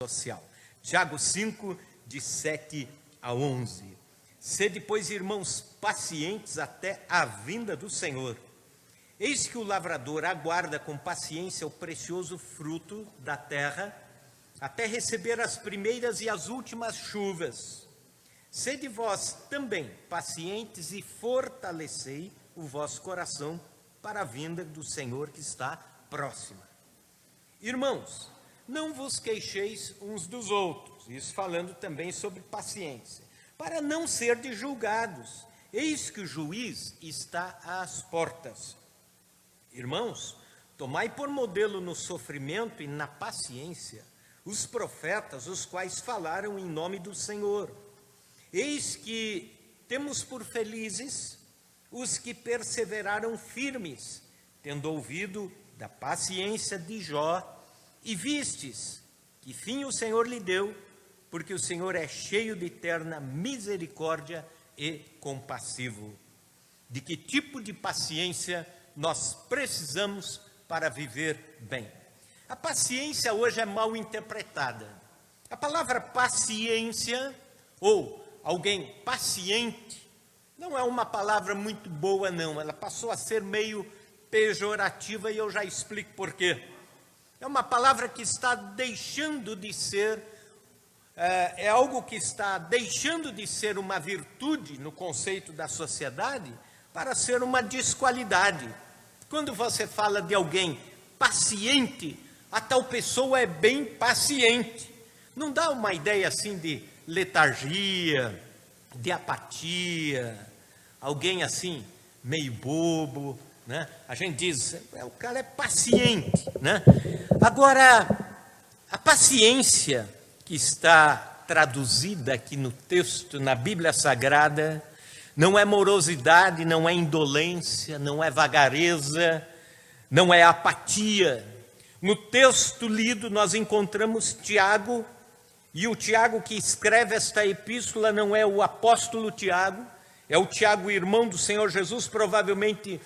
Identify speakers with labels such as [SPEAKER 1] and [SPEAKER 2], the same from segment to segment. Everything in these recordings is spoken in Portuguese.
[SPEAKER 1] social. Tiago 5, de 7 a 11. Sede, pois, irmãos, pacientes até a vinda do Senhor. Eis que o lavrador aguarda com paciência o precioso fruto da terra, até receber as primeiras e as últimas chuvas. Sede vós também pacientes e fortalecei o vosso coração para a vinda do Senhor que está próxima. Irmãos, não vos queixeis uns dos outros, isso falando também sobre paciência, para não serdes julgados. Eis que o juiz está às portas. Irmãos, tomai por modelo no sofrimento e na paciência os profetas, os quais falaram em nome do Senhor. Eis que temos por felizes os que perseveraram firmes, tendo ouvido da paciência de Jó, e vistes que fim o Senhor lhe deu, porque o Senhor é cheio de eterna misericórdia e compassivo. De que tipo de paciência nós precisamos para viver bem? A paciência hoje é mal interpretada. A palavra paciência, ou alguém paciente, não é uma palavra muito boa, não. Ela passou a ser meio pejorativa e eu já explico por quê. É uma palavra que está deixando de ser, é algo que está deixando de ser uma virtude no conceito da sociedade para ser uma desqualidade. Quando você fala de alguém paciente, a tal pessoa é bem paciente. Não dá uma ideia assim de letargia, de apatia, alguém assim meio bobo, né? A gente diz, o cara é paciente, né? Agora, a paciência que está traduzida aqui no texto, na Bíblia Sagrada, não é morosidade, não é indolência, não é vagareza, não é apatia. No texto lido nós encontramos Tiago, e o Tiago que escreve esta epístola não é o apóstolo Tiago, é o Tiago, irmão do Senhor Jesus, provavelmente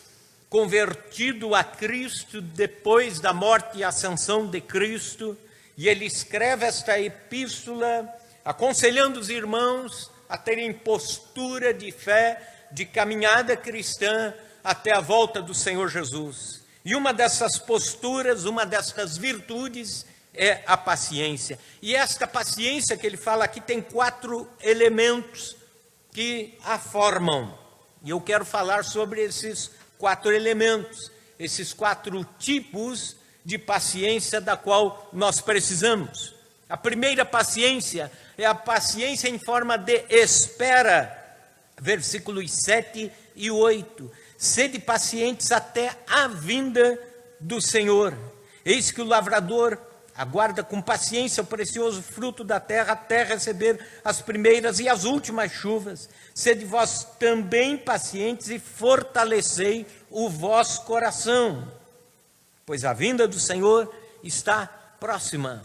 [SPEAKER 1] convertido a Cristo depois da morte e ascensão de Cristo, e ele escreve esta epístola aconselhando os irmãos a terem postura de fé, de caminhada cristã até a volta do Senhor Jesus. E uma dessas posturas, uma dessas virtudes é a paciência. E esta paciência que ele fala aqui tem 4 elementos que a formam. E eu quero falar sobre esses 4 elementos, esses 4 tipos de paciência da qual nós precisamos. A primeira paciência é a paciência em forma de espera, versículos 7 e 8. Sede pacientes até a vinda do Senhor. Eis que o lavrador aguarda com paciência o precioso fruto da terra até receber as primeiras e as últimas chuvas. Sede vós também pacientes e fortalecei o vosso coração, pois a vinda do Senhor está próxima.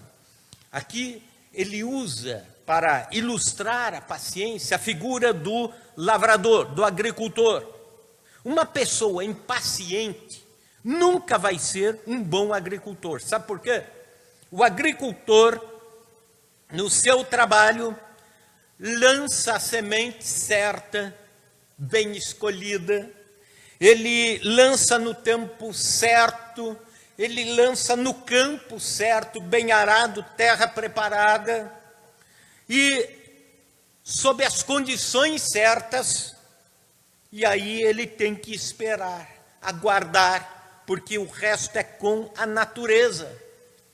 [SPEAKER 1] Aqui ele usa, para ilustrar a paciência, a figura do lavrador, do agricultor. Uma pessoa impaciente nunca vai ser um bom agricultor. Sabe por quê? O agricultor, no seu trabalho, lança a semente certa, bem escolhida, ele lança no tempo certo, ele lança no campo certo, bem arado, terra preparada, e sob as condições certas, e aí ele tem que esperar, aguardar, porque o resto é com a natureza,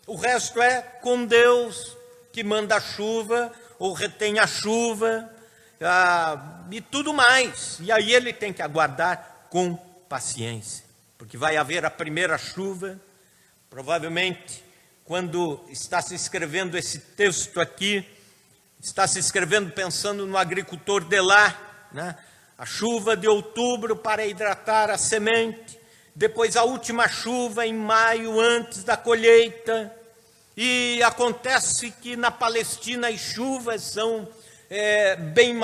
[SPEAKER 1] o resto é com Deus, que manda a chuva, ou retém a chuva, e tudo mais. E aí ele tem que aguardar com paciência, porque vai haver a primeira chuva, provavelmente, quando está se escrevendo esse texto aqui, está se escrevendo pensando no agricultor de lá, né? A chuva de outubro para hidratar a semente, depois a última chuva em maio, antes da colheita, e acontece que na Palestina as chuvas são bem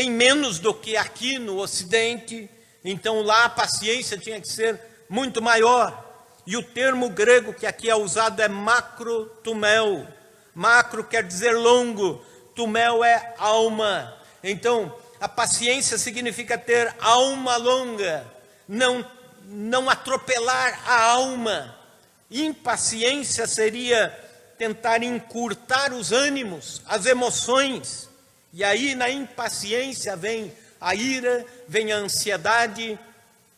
[SPEAKER 1] menos do que aqui no Ocidente, então lá a paciência tinha que ser muito maior. E o termo grego que aqui é usado é macrotumel. Macro quer dizer longo, tumel é alma. Então, a paciência significa ter alma longa, não atropelar a alma. Impaciência seria tentar encurtar os ânimos, as emoções. E aí na impaciência vem a ira, vem a ansiedade,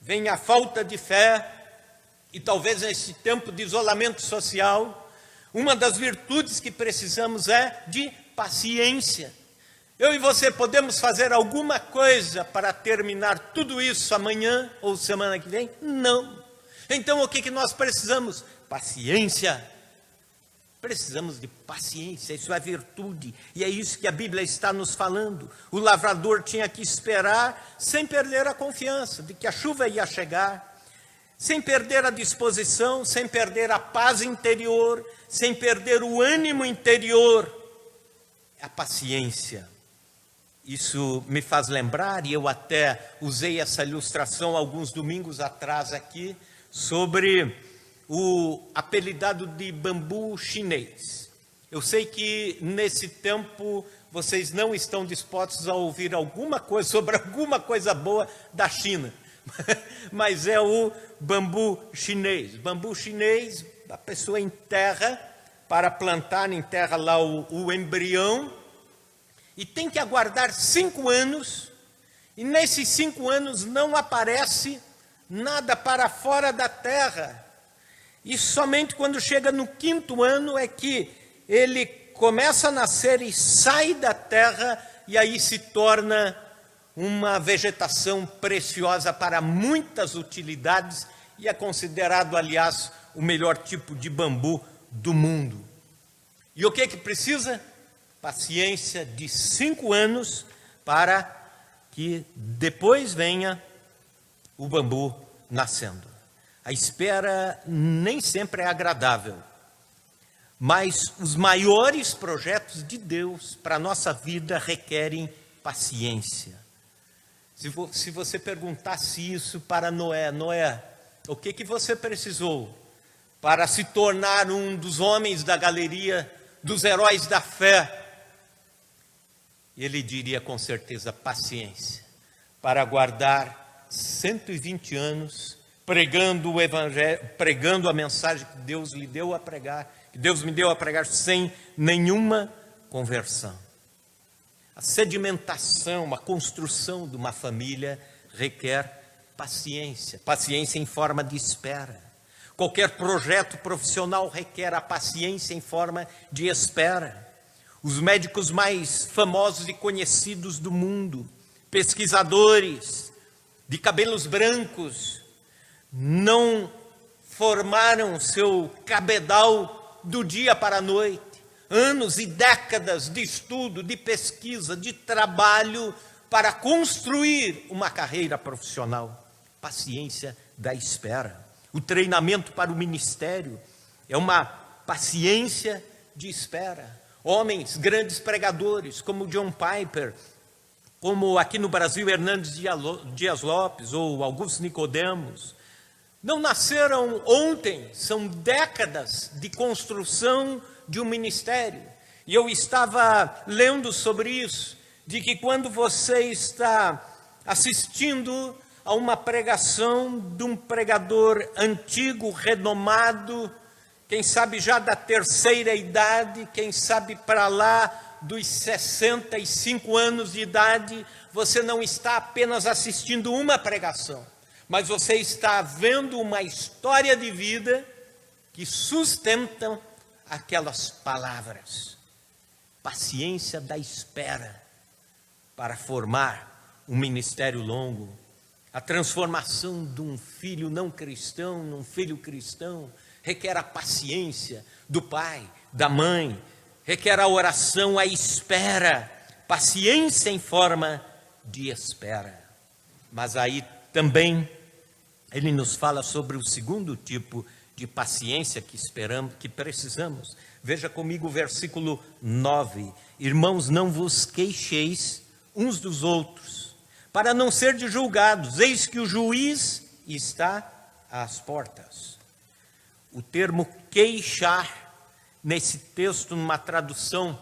[SPEAKER 1] vem a falta de fé. E talvez nesse tempo de isolamento social, uma das virtudes que precisamos é de paciência. Eu e você podemos fazer alguma coisa para terminar tudo isso amanhã ou semana que vem? Não. Então o que nós precisamos? Paciência. Precisamos de paciência, isso é virtude. E é isso que a Bíblia está nos falando. O lavrador tinha que esperar sem perder a confiança de que a chuva ia chegar, sem perder a disposição, sem perder a paz interior, sem perder o ânimo interior. A paciência. Isso me faz lembrar, e eu até usei essa ilustração alguns domingos atrás aqui, sobre o apelidado de bambu chinês. Eu sei que nesse tempo vocês não estão dispostos a ouvir alguma coisa sobre alguma coisa boa da China, mas é o bambu chinês. Bambu chinês, a pessoa enterra para plantar, enterra lá o embrião, e tem que aguardar 5 anos, e nesses 5 anos não aparece nada para fora da terra. E somente quando chega no 5º ano é que ele começa a nascer e sai da terra, e aí se torna uma vegetação preciosa para muitas utilidades, e é considerado, aliás, o melhor tipo de bambu do mundo. E o que precisa? Paciência de 5 anos para que depois venha o bambu nascendo. A espera nem sempre é agradável, mas os maiores projetos de Deus para a nossa vida requerem paciência. Se você perguntasse isso para Noé, o que você precisou para se tornar um dos homens da galeria dos heróis da fé? Ele diria com certeza paciência, para aguardar 120 anos, pregando o evangelho, pregando a mensagem que Deus lhe deu a pregar, que Deus me deu a pregar sem nenhuma conversão. A sedimentação, a construção de uma família requer paciência, paciência em forma de espera. Qualquer projeto profissional requer a paciência em forma de espera. Os médicos mais famosos e conhecidos do mundo, pesquisadores de cabelos brancos, não formaram seu cabedal do dia para a noite. Anos e décadas de estudo, de pesquisa, de trabalho para construir uma carreira profissional. Paciência da espera. O treinamento para o ministério é uma paciência de espera. Homens, grandes pregadores, como John Piper, como aqui no Brasil Hernandes Dias Lopes ou Augusto Nicodemos, não nasceram ontem, são décadas de construção de um ministério. E eu estava lendo sobre isso, de que quando você está assistindo a uma pregação de um pregador antigo, renomado, quem sabe já da terceira idade, quem sabe para lá dos 65 anos de idade, você não está apenas assistindo uma pregação, mas você está vendo uma história de vida que sustenta aquelas palavras. Paciência da espera para formar um ministério longo. A transformação de um filho não cristão num filho cristão requer a paciência do pai, da mãe, requer a oração, a espera, paciência em forma de espera. Mas aí também ele nos fala sobre o segundo tipo de paciência que esperamos, que precisamos. Veja comigo o versículo 9. Irmãos, não vos queixeis uns dos outros, para não serdes julgados, eis que o juiz está às portas. O termo queixar, nesse texto, numa tradução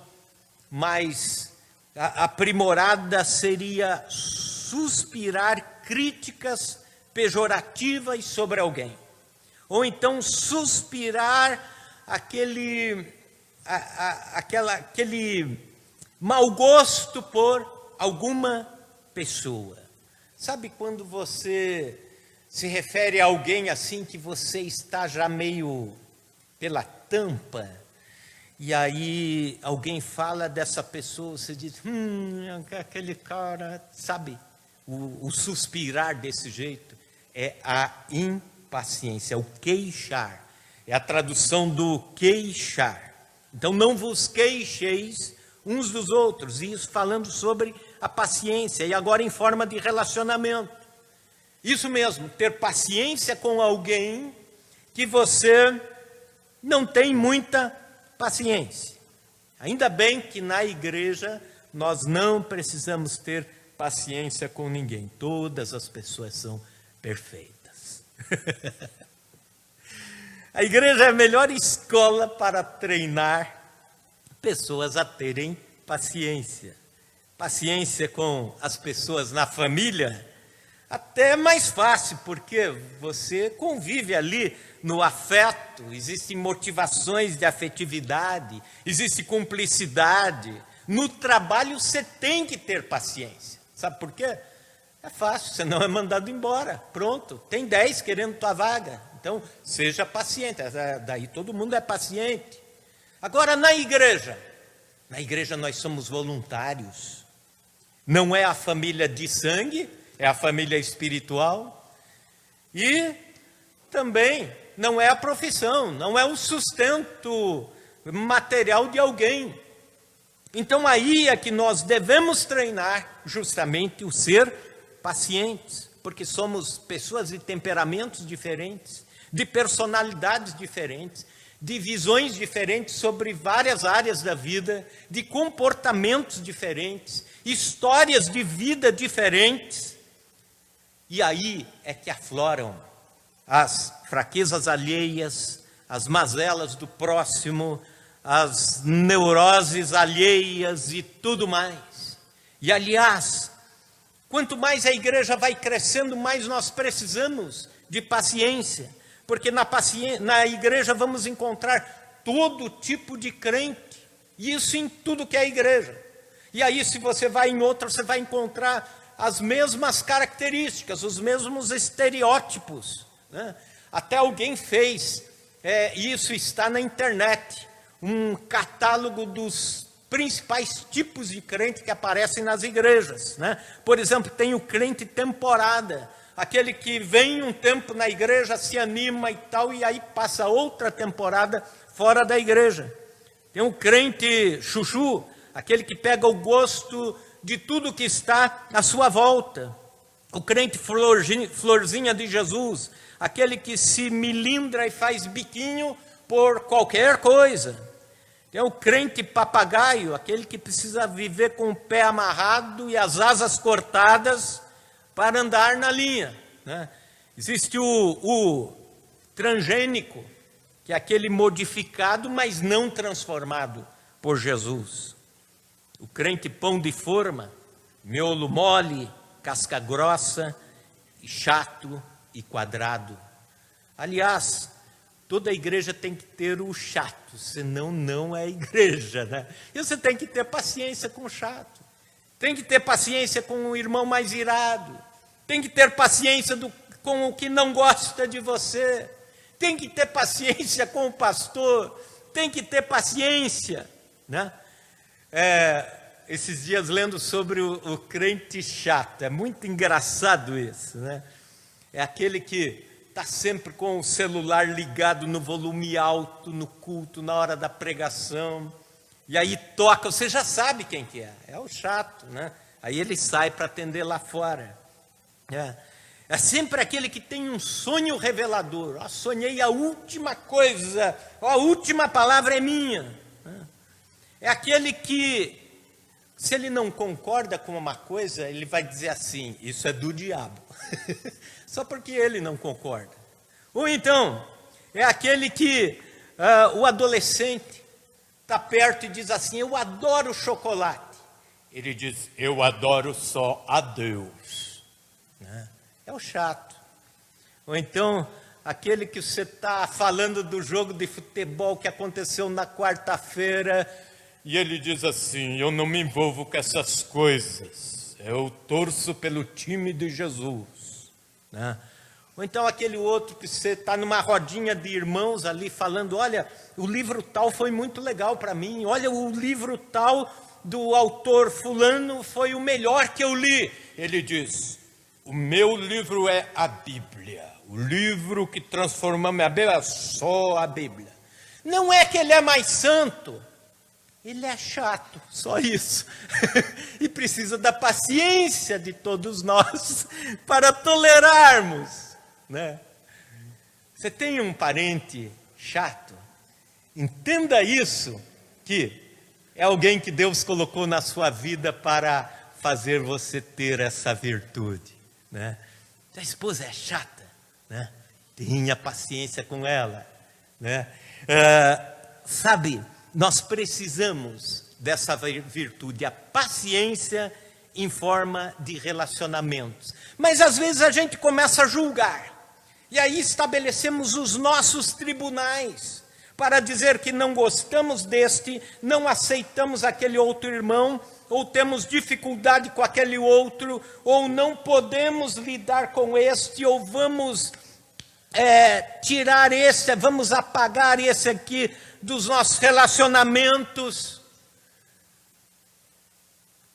[SPEAKER 1] mais aprimorada, seria suspirar críticas pejorativas sobre alguém. Ou então suspirar aquele mau gosto por alguma pessoa. Sabe quando você se refere a alguém assim que você está já meio pela tampa, e aí alguém fala dessa pessoa, você diz, aquele cara, sabe? O suspirar desse jeito é a impaciência, o queixar. É a tradução do queixar. Então, não vos queixeis uns dos outros. E isso falando sobre a paciência, e agora em forma de relacionamento. Isso mesmo, ter paciência com alguém que você não tem muita paciência. Ainda bem que na igreja nós não precisamos ter paciência com ninguém. Todas as pessoas são perfeitas. A igreja é a melhor escola para treinar pessoas a terem paciência. Paciência com as pessoas na família, até é mais fácil, porque você convive ali no afeto, existem motivações de afetividade, existe cumplicidade. No trabalho você tem que ter paciência. Sabe por quê? É fácil, você não é mandado embora. Pronto, tem 10 querendo tua vaga. Então, seja paciente. Daí todo mundo é paciente. Agora, na igreja nós somos voluntários. Não é a família de sangue, é a família espiritual. E também não é a profissão, não é o sustento material de alguém. Então, aí é que nós devemos treinar justamente o ser pacientes, porque somos pessoas de temperamentos diferentes, de personalidades diferentes, de visões diferentes sobre várias áreas da vida, de comportamentos diferentes, histórias de vida diferentes. E aí é que afloram as fraquezas alheias, as mazelas do próximo, as neuroses alheias e tudo mais. E, aliás, quanto mais a igreja vai crescendo, mais nós precisamos de paciência, porque na igreja vamos encontrar todo tipo de crente, e isso em tudo que é igreja. E aí, se você vai em outra, você vai encontrar as mesmas características, os mesmos estereótipos, né? Até alguém fez, isso está na internet, um catálogo dos principais tipos de crente que aparecem nas igrejas, né? Por exemplo, tem o crente temporada, aquele que vem um tempo na igreja, se anima e tal, e aí passa outra temporada fora da igreja. Tem o crente chuchu, aquele que pega o gosto de tudo que está à sua volta. O crente florzinha de Jesus, aquele que se milindra e faz biquinho por qualquer coisa. Tem o crente papagaio, aquele que precisa viver com o pé amarrado e as asas cortadas para andar na linha, né? Existe o transgênico, que é aquele modificado, mas não transformado por Jesus. O crente pão de forma, miolo mole, casca grossa, chato e quadrado. Aliás, toda igreja tem que ter o chato, senão não é igreja, né? E você tem que ter paciência com o chato, tem que ter paciência com o irmão mais irado, tem que ter paciência com o que não gosta de você, tem que ter paciência com o pastor, tem que ter paciência, né? Esses dias lendo sobre o crente chato, é muito engraçado isso, né? É aquele que está sempre com o celular ligado no volume alto, no culto, na hora da pregação, e aí toca, você já sabe quem que é o chato, né? Aí ele sai para atender lá fora. É sempre aquele que tem um sonho revelador. Sonhei a última coisa, a última palavra é minha. É aquele que, se ele não concorda com uma coisa, ele vai dizer assim, isso é do diabo. Só porque ele não concorda. Ou então, é aquele que o adolescente está perto e diz assim: eu adoro chocolate. Ele diz: eu adoro só a Deus. É o chato. Ou então, aquele que você está falando do jogo de futebol que aconteceu na quarta-feira, e ele diz assim: eu não me envolvo com essas coisas, eu torço pelo time de Jesus. Ou então aquele outro que você está numa rodinha de irmãos ali falando: olha, o livro tal foi muito legal para mim, olha, o livro tal do autor fulano foi o melhor que eu li. Ele diz: o meu livro é a Bíblia, o livro que transformou minha Bíblia é só a Bíblia. Não é que ele é mais santo, ele é chato, só isso. E precisa da paciência de todos nós para tolerarmos. Você tem um parente chato? Entenda isso, que é alguém que Deus colocou na sua vida para fazer você ter essa virtude. A esposa é chata, tenha paciência com ela. Sabe, nós precisamos dessa virtude, a paciência em forma de relacionamentos. Mas às vezes a gente começa a julgar. E aí estabelecemos os nossos tribunais para dizer que não gostamos deste, não aceitamos aquele outro irmão, ou temos dificuldade com aquele outro, ou não podemos lidar com este, ou vamos tirar esse, vamos apagar esse aqui dos nossos relacionamentos.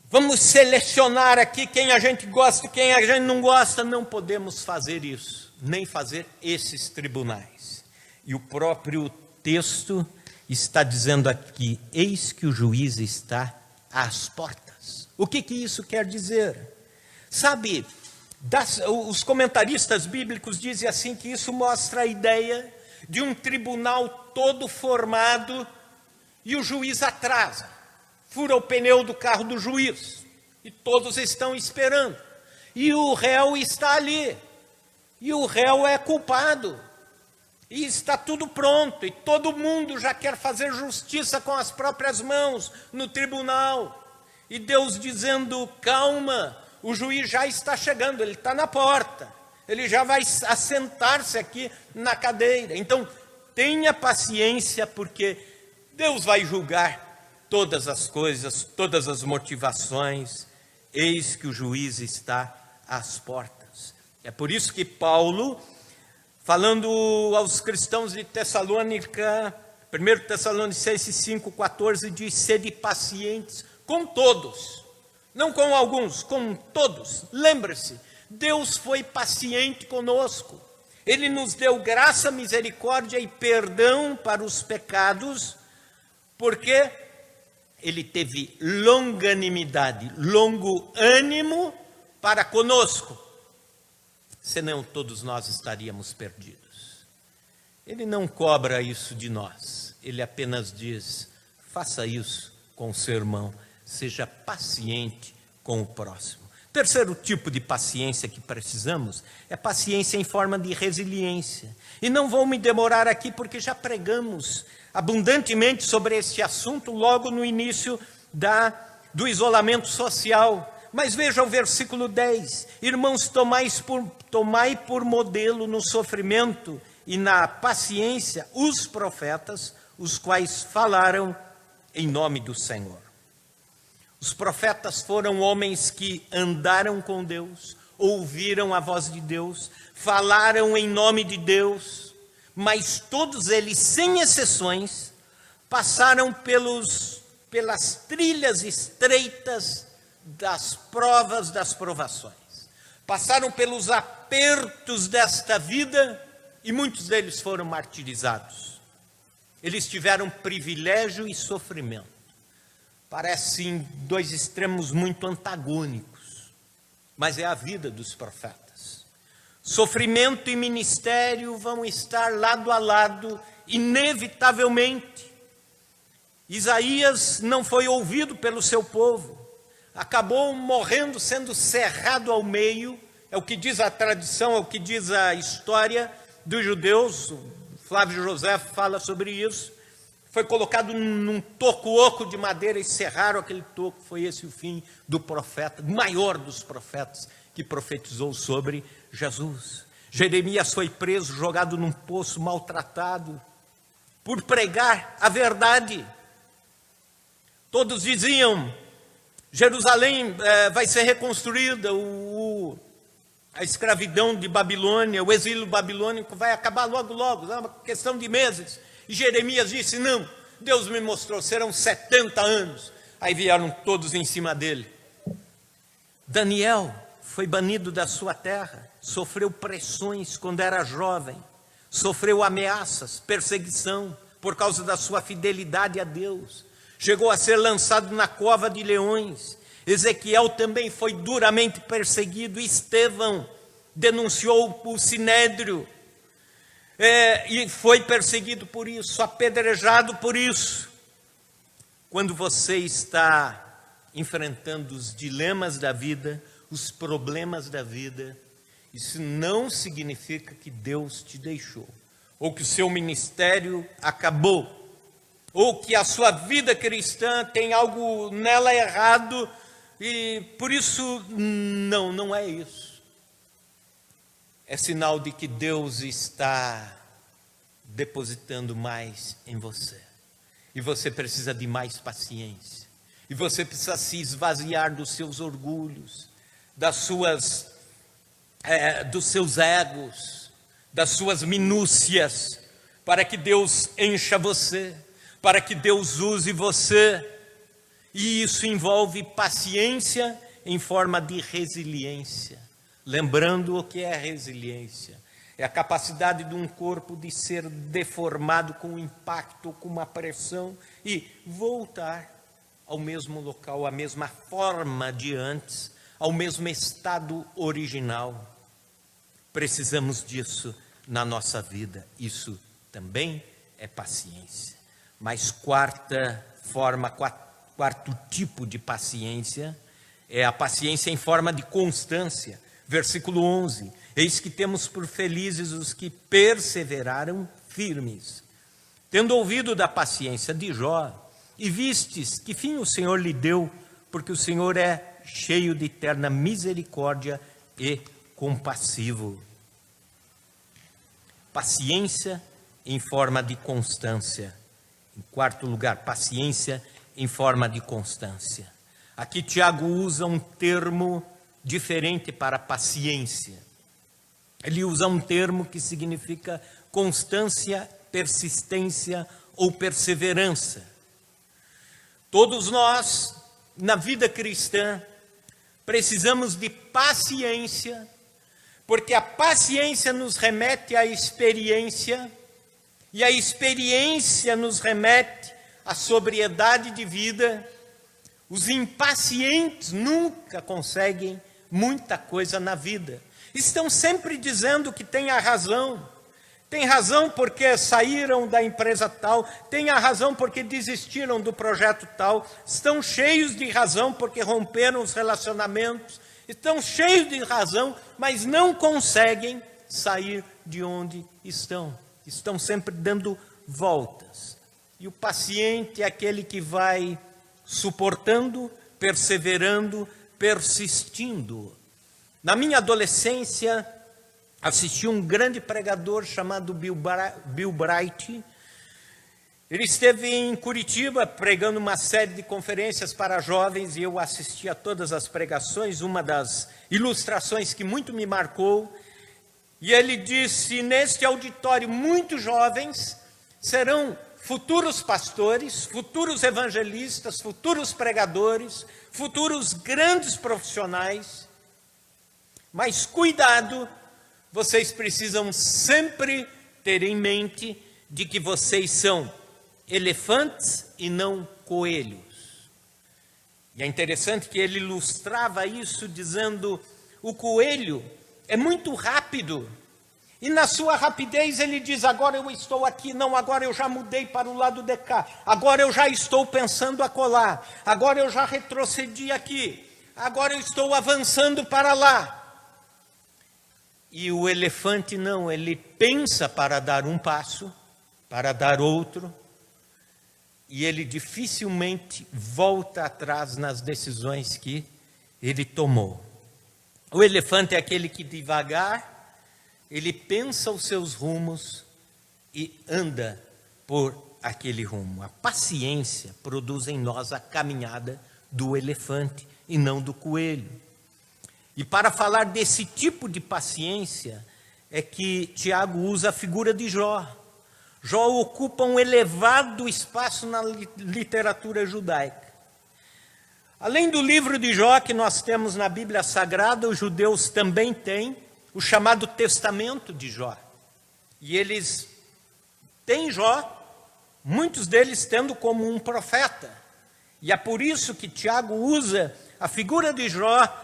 [SPEAKER 1] Vamos selecionar aqui quem a gente gosta e quem a gente não gosta. Não podemos fazer isso, nem fazer esses tribunais. E o próprio texto está dizendo aqui: eis que o juiz está às portas. O que isso quer dizer? Sabe, os comentaristas bíblicos dizem assim que isso mostra a ideia de um tribunal todo formado e o juiz atrasa, fura o pneu do carro do juiz e todos estão esperando. E o réu está ali, e o réu é culpado. E está tudo pronto, e todo mundo já quer fazer justiça com as próprias mãos no tribunal. E Deus dizendo: calma, o juiz já está chegando, ele está na porta, ele já vai assentar-se aqui na cadeira. Então, tenha paciência, porque Deus vai julgar todas as coisas, todas as motivações. Eis que o juiz está às portas. É por isso que Paulo, falando aos cristãos de Tessalônica, 1 Tessalonicenses 5,14, diz: sede pacientes com todos, não com alguns, com todos. Lembre-se, Deus foi paciente conosco. Ele nos deu graça, misericórdia e perdão para os pecados, porque Ele teve longanimidade, longo ânimo para conosco. Senão todos nós estaríamos perdidos. Ele não cobra isso de nós. Ele apenas diz: faça isso com o seu irmão. Seja paciente com o próximo. Terceiro tipo de paciência que precisamos é paciência em forma de resiliência. E não vou me demorar aqui porque já pregamos abundantemente sobre este assunto logo no início do isolamento social. Mas veja o versículo 10. Irmãos, tomai por modelo no sofrimento e na paciência os profetas, os quais falaram em nome do Senhor. Os profetas foram homens que andaram com Deus, ouviram a voz de Deus, falaram em nome de Deus, mas todos eles, sem exceções, passaram pelas trilhas estreitas das provas, das provações. Passaram pelos apertos desta vida e muitos deles foram martirizados. Eles tiveram privilégio e sofrimento. Parecem dois extremos muito antagônicos, mas é a vida dos profetas. Sofrimento e ministério vão estar lado a lado, inevitavelmente. Isaías não foi ouvido pelo seu povo, acabou morrendo, sendo cerrado ao meio, é o que diz a tradição, é o que diz a história dos judeus, Flávio José fala sobre isso. Foi colocado num toco oco de madeira e serraram aquele toco. Foi esse o fim do profeta, maior dos profetas, que profetizou sobre Jesus. Jeremias foi preso, jogado num poço, maltratado, por pregar a verdade. Todos diziam, Jerusalém vai ser reconstruída, a escravidão de Babilônia, o exílio babilônico vai acabar logo, logo, é uma questão de meses. E Jeremias disse, não, Deus me mostrou, serão 70 anos. Aí vieram todos em cima dele. Daniel foi banido da sua terra, sofreu pressões quando era jovem, sofreu ameaças, perseguição, por causa da sua fidelidade a Deus. Chegou a ser lançado na cova de leões. Ezequiel também foi duramente perseguido. Estevão denunciou o sinédrio. E foi perseguido por isso, apedrejado por isso. Quando você está enfrentando os dilemas da vida, os problemas da vida, isso não significa que Deus te deixou, ou que o seu ministério acabou, ou que a sua vida cristã tem algo nela errado, e por isso, não é isso. É sinal de que Deus está depositando mais em você. E você precisa de mais paciência. E você precisa se esvaziar dos seus orgulhos, dos seus egos, das suas minúcias, para que Deus encha você, para que Deus use você. E isso envolve paciência em forma de resiliência. Lembrando o que é resiliência. É a capacidade de um corpo de ser deformado com um impacto, com uma pressão e voltar ao mesmo local, à mesma forma de antes, ao mesmo estado original. Precisamos disso na nossa vida. Isso também é paciência. Mas quarto tipo de paciência é a paciência em forma de constância. Versículo 11, eis que temos por felizes os que perseveraram firmes. Tendo ouvido da paciência de Jó, e vistes que fim o Senhor lhe deu, porque o Senhor é cheio de eterna misericórdia e compassivo. Paciência em forma de constância. Em quarto lugar, paciência em forma de constância. Aqui Tiago usa um termo diferente para paciência. Ele usa um termo que significa constância, persistência ou perseverança. Todos nós, na vida cristã, precisamos de paciência, porque a paciência nos remete à experiência, e a experiência nos remete à sobriedade de vida. Os impacientes nunca conseguem muita coisa na vida. Estão sempre dizendo que tem a razão. Tem razão porque saíram da empresa tal, tem a razão porque desistiram do projeto tal, estão cheios de razão porque romperam os relacionamentos, estão cheios de razão, mas não conseguem sair de onde estão. Estão sempre dando voltas. E o paciente é aquele que vai suportando, perseverando, persistindo. Na minha adolescência, assisti um grande pregador chamado Bill Bright. Ele esteve em Curitiba pregando uma série de conferências para jovens e eu assisti a todas as pregações. Uma das ilustrações que muito me marcou. E ele disse, neste auditório, muitos jovens serão futuros pastores, futuros evangelistas, futuros pregadores, futuros grandes profissionais. Mas cuidado, vocês precisam sempre ter em mente de que vocês são elefantes e não coelhos. E é interessante que ele ilustrava isso dizendo, o coelho é muito rápido. E na sua rapidez ele diz, agora eu estou aqui, não, agora eu já mudei para o lado de cá, agora eu já estou pensando acolá, agora eu já retrocedi aqui, agora eu estou avançando para lá. E o elefante não, ele pensa para dar um passo, para dar outro, e ele dificilmente volta atrás nas decisões que ele tomou. O elefante é aquele que devagar, ele pensa os seus rumos e anda por aquele rumo. A paciência produz em nós a caminhada do elefante e não do coelho. E para falar desse tipo de paciência é que Tiago usa a figura de Jó. Jó ocupa um elevado espaço na literatura judaica. Além do livro de Jó que nós temos na Bíblia Sagrada, os judeus também têm o chamado Testamento de Jó. E eles têm Jó, muitos deles tendo como um profeta. E é por isso que Tiago usa a figura de Jó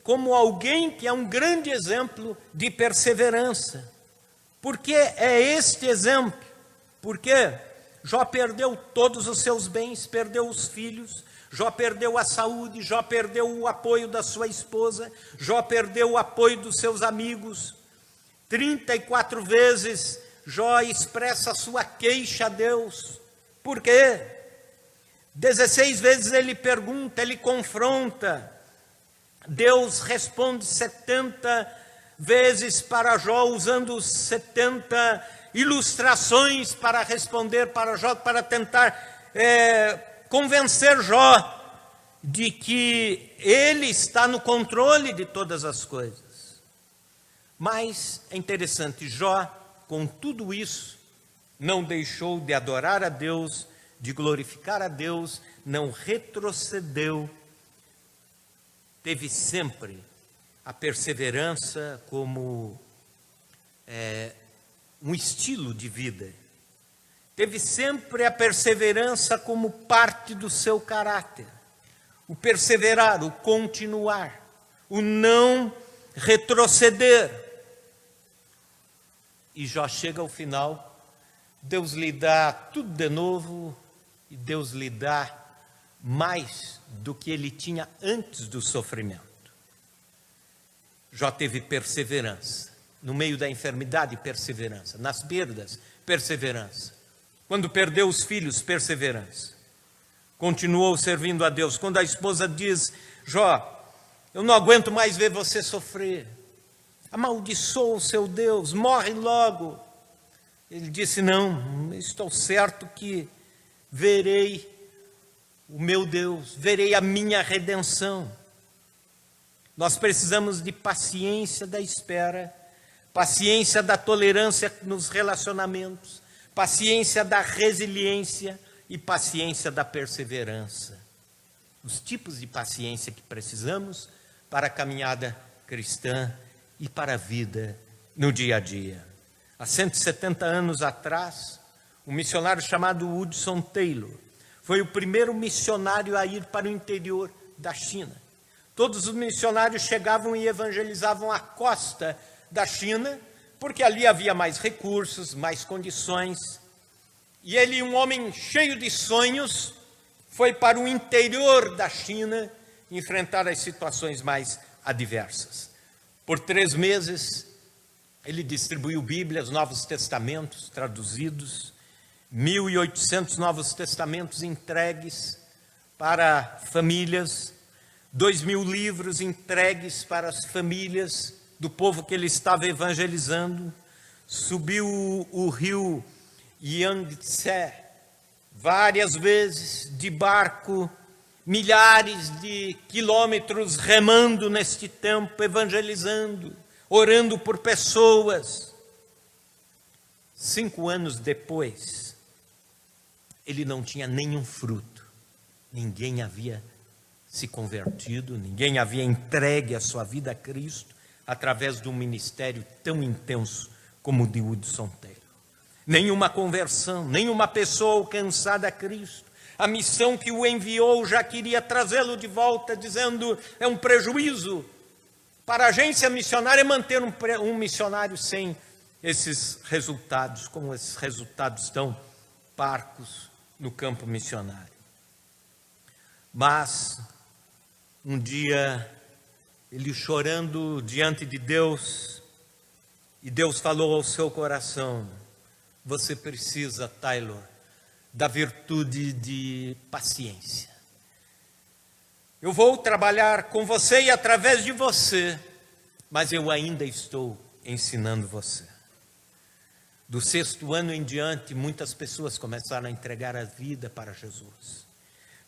[SPEAKER 1] como alguém que é um grande exemplo de perseverança. Porque é este exemplo? Porque Jó perdeu todos os seus bens, perdeu os filhos, Jó perdeu a saúde, Jó perdeu o apoio da sua esposa, Jó perdeu o apoio dos seus amigos. 34 vezes Jó expressa a sua queixa a Deus. Por quê? 16 vezes ele pergunta, ele confronta. Deus responde 70 vezes para Jó, usando 70 ilustrações para responder para Jó, para tentar convencer Jó de que ele está no controle de todas as coisas. Mas é interessante, Jó, com tudo isso, não deixou de adorar a Deus, de glorificar a Deus, não retrocedeu, teve sempre a perseverança como um estilo de vida. Teve sempre a perseverança como parte do seu caráter. O perseverar, o continuar, o não retroceder. E Jó chega ao final, Deus lhe dá tudo de novo, e Deus lhe dá mais do que ele tinha antes do sofrimento. Jó teve perseverança. No meio da enfermidade, perseverança. Nas perdas, perseverança. Quando perdeu os filhos, perseverança. Continuou servindo a Deus. Quando a esposa diz, Jó, eu não aguento mais ver você sofrer. Amaldiçoa o seu Deus, morre logo. Ele disse, não, estou certo que verei o meu Deus, verei a minha redenção. Nós precisamos de paciência da espera, paciência da tolerância nos relacionamentos, paciência da resiliência e paciência da perseverança. Os tipos de paciência que precisamos para a caminhada cristã e para a vida no dia a dia. Há 170 anos atrás, um missionário chamado Hudson Taylor foi o primeiro missionário a ir para o interior da China. Todos os missionários chegavam e evangelizavam a costa da China, porque ali havia mais recursos, mais condições. E ele, um homem cheio de sonhos, foi para o interior da China enfrentar as situações mais adversas. Por 3 meses, ele distribuiu Bíblias, Novos Testamentos traduzidos, 1.800 Novos Testamentos entregues para famílias, 2.000 livros entregues para as famílias do povo que ele estava evangelizando. Subiu o rio Yangtze várias vezes de barco, milhares de quilômetros remando neste tempo, evangelizando, orando por pessoas. 5 anos depois, ele não tinha nenhum fruto. Ninguém havia se convertido, ninguém havia entregue a sua vida a Cristo através de um ministério tão intenso como o de Hudson Taylor. Nenhuma conversão, nenhuma pessoa alcançada a Cristo. A missão que o enviou já queria trazê-lo de volta, dizendo, é um prejuízo para a agência missionária manter um missionário sem esses resultados, como esses resultados tão parcos no campo missionário. Mas, um dia, ele chorando diante de Deus, e Deus falou ao seu coração: você precisa, Taylor, da virtude de paciência. Eu vou trabalhar com você e através de você, mas eu ainda estou ensinando você. Do 6º ano em diante, muitas pessoas começaram a entregar a vida para Jesus.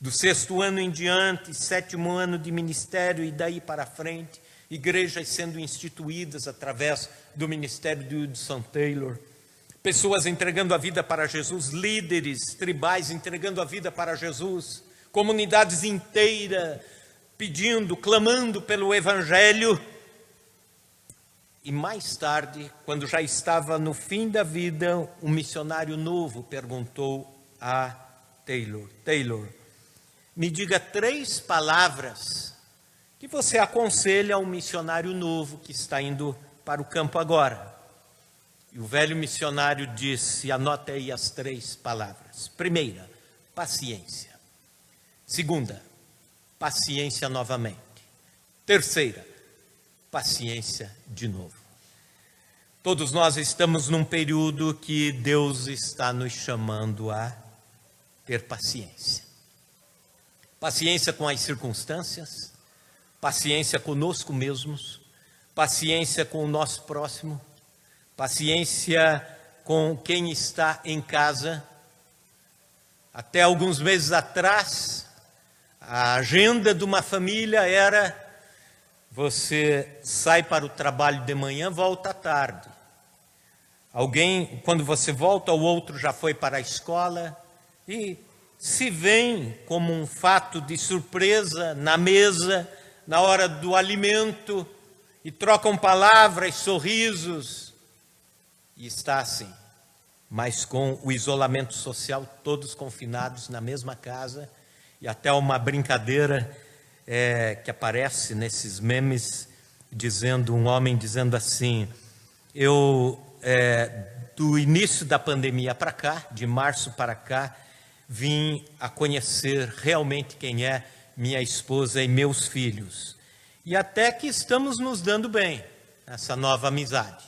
[SPEAKER 1] Do 6º ano em diante, 7º ano de ministério e daí para frente, igrejas sendo instituídas através do ministério de Hudson Taylor. Pessoas entregando a vida para Jesus, líderes tribais entregando a vida para Jesus, comunidades inteiras pedindo, clamando pelo Evangelho. E mais tarde, quando já estava no fim da vida, um missionário novo perguntou a Taylor: Taylor, me diga 3 palavras que você aconselha a um missionário novo que está indo para o campo agora. E o velho missionário disse: anota aí as 3 palavras. Primeira, paciência. Segunda, paciência novamente. Terceira, paciência de novo. Todos nós estamos num período que Deus está nos chamando a ter paciência. Paciência com as circunstâncias, paciência conosco mesmos, paciência com o nosso próximo, paciência com quem está em casa. Até alguns meses atrás, a agenda de uma família era: você sai para o trabalho de manhã, volta à tarde. Alguém, quando você volta, o outro já foi para a escola, e se vem como um fato de surpresa na mesa, na hora do alimento, e trocam palavras, sorrisos, e está assim. Mas com o isolamento social, todos confinados na mesma casa, e até uma brincadeira que aparece nesses memes, dizendo, um homem dizendo assim: eu, do início da pandemia para cá, de março para cá, vim a conhecer realmente quem é minha esposa e meus filhos. E até que estamos nos dando bem, essa nova amizade.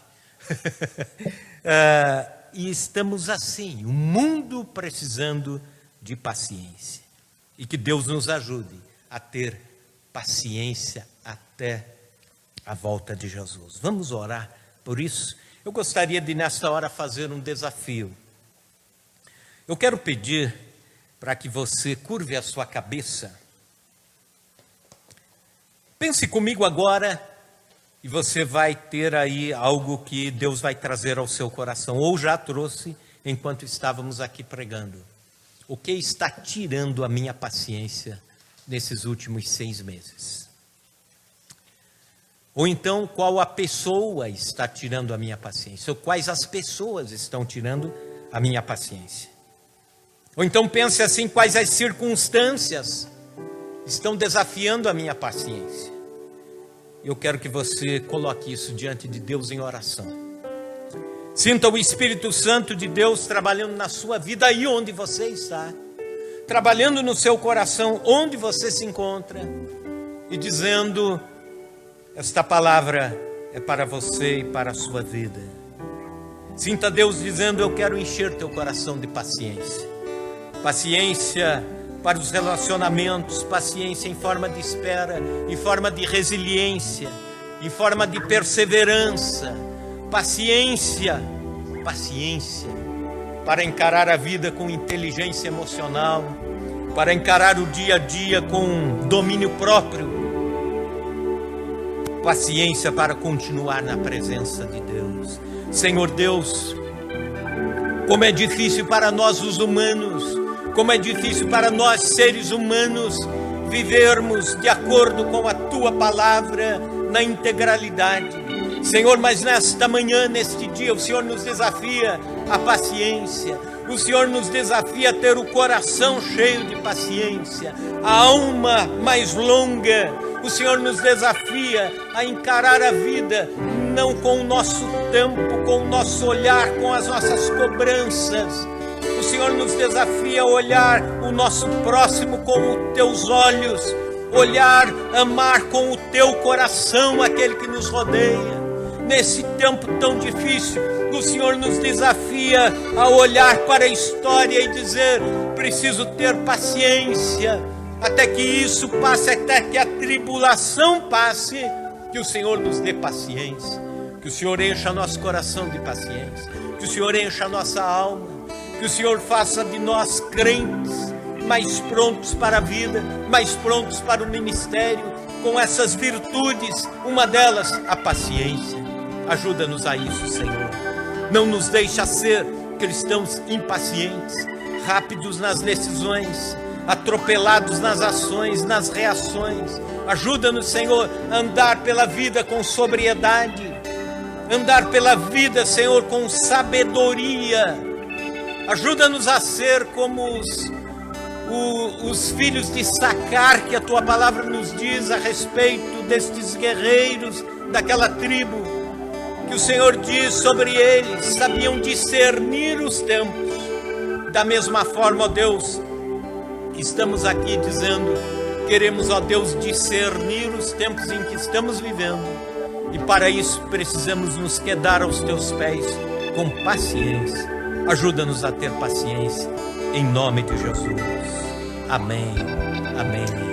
[SPEAKER 1] E estamos assim, o mundo precisando de paciência. E que Deus nos ajude a ter paciência até a volta de Jesus. Vamos orar por isso? Eu gostaria de, nesta hora, fazer um desafio. Eu quero pedir para que você curve a sua cabeça. Pense comigo agora, e você vai ter aí algo que Deus vai trazer ao seu coração, ou já trouxe enquanto estávamos aqui pregando. O que está tirando a minha paciência nesses últimos 6 meses? Ou então, qual a pessoa está tirando a minha paciência? Ou quais as pessoas estão tirando a minha paciência? Ou então pense assim: quais as circunstâncias estão desafiando a minha paciência? Eu quero que você coloque isso diante de Deus em oração. Sinta o Espírito Santo de Deus trabalhando na sua vida aí onde você está, trabalhando no seu coração onde você se encontra, e dizendo: esta palavra é para você e para a sua vida. Sinta Deus dizendo: eu quero encher teu coração de paciência. Paciência para os relacionamentos, paciência em forma de espera, em forma de resiliência, em forma de perseverança, paciência para encarar a vida com inteligência emocional, para encarar o dia a dia com domínio próprio, paciência para continuar na presença de Deus. Senhor Deus, como é difícil para nós os humanos, como é difícil para nós seres humanos vivermos de acordo com a Tua palavra na integralidade. Senhor, mas nesta manhã, neste dia, o Senhor nos desafia a paciência. O Senhor nos desafia a ter o coração cheio de paciência, a alma mais longa. O Senhor nos desafia a encarar a vida não com o nosso tempo, com o nosso olhar, com as nossas cobranças. O Senhor nos desafia a olhar o nosso próximo com os teus olhos, olhar, amar com o teu coração aquele que nos rodeia. Nesse tempo tão difícil, o Senhor nos desafia a olhar para a história e dizer: preciso ter paciência, até que isso passe, até que a tribulação passe, que o Senhor nos dê paciência, que o Senhor encha nosso coração de paciência, que o Senhor encha a nossa alma, que o Senhor faça de nós crentes mais prontos para a vida, mais prontos para o ministério, com essas virtudes, uma delas, a paciência. Ajuda-nos a isso, Senhor. Não nos deixa ser cristãos impacientes, rápidos nas decisões, atropelados nas ações, nas reações. Ajuda-nos, Senhor, a andar pela vida com sobriedade, andar pela vida, Senhor, com sabedoria. Ajuda-nos a ser como os filhos de Sacar, que a Tua palavra nos diz a respeito destes guerreiros daquela tribo, que o Senhor diz sobre eles: sabiam discernir os tempos. Da mesma forma, ó Deus, estamos aqui dizendo: queremos, ó Deus, discernir os tempos em que estamos vivendo, e para isso precisamos nos quedar aos Teus pés com paciência. Ajuda-nos a ter paciência, em nome de Jesus. Amém, amém.